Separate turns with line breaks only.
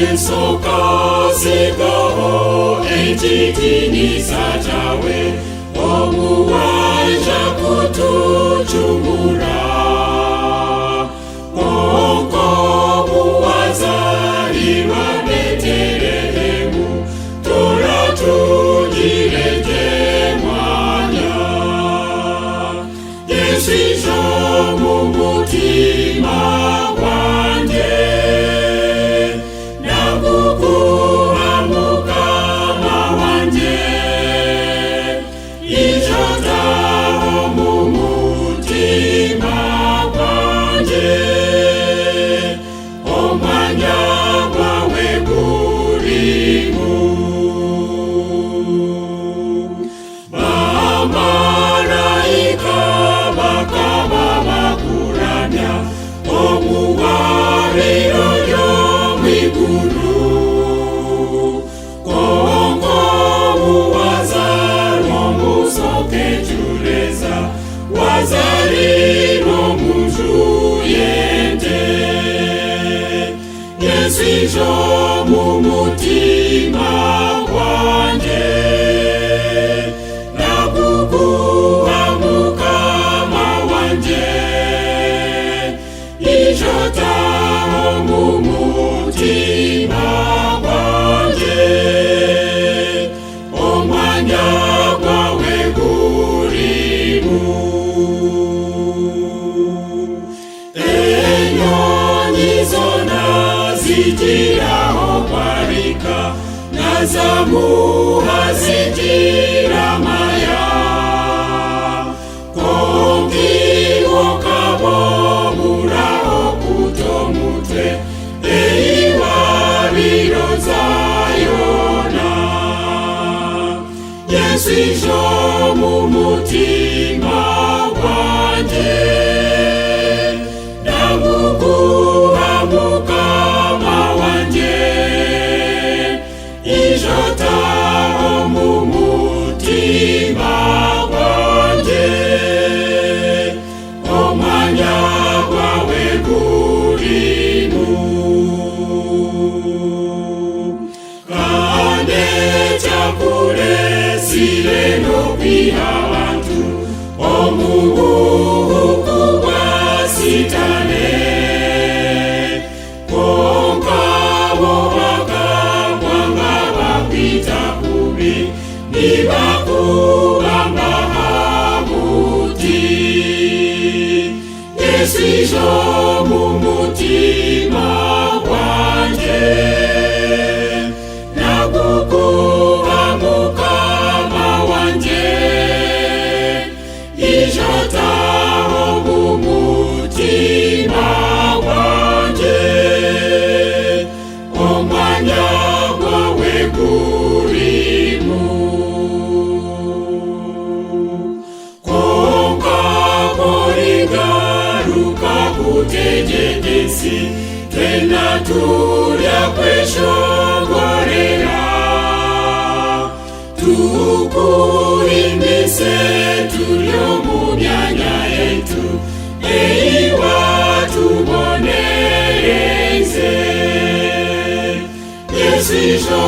yensokasigaho ekitiniisa kyawe omuwanja kutucumura onko buwazalirwa Betelehemu toratugirete mwanya Yesu mu mutima gwanjye nagukuha Mukama wanjye ijotaho mu mutima gwanjye omwanya gwawe gurimu bamalayika bakaba bakuramya omuwaliro ly'omwigulu konko buwazalwa omusoke juleza wazalirwa omuntu yente Yesu ijo mu mutima gwanjye nagukuha Mukama wanjye ijotaho mu mutima gwanjye omwanya gwawe gurimu enyonyi zona zigiraho kwarika nazamuha zigiramaya kongiho kabo muraho kutomutwe eiwaliro zayona Yesu ijo mu mutima gwanjye nagukuha Mukama wanjye ijotaho mu mutima gwanjye omwanya gwawe gurimu kande kyakulesile n'okwiha abantu omugugu gwa Sitane konka bo bakagwanga bakwita kubi nibakubamba habuti Yesu ijo mu mutima gwanjye nagukuha Mukama wanjye ijotaho mu mutima gwanjye omwanya gwawe gurimu konka korigaruka kutegekesi twena tulya kweshongorera tukulimbise tulyo mu myanya yetu eiwatubonereze Yesu ijo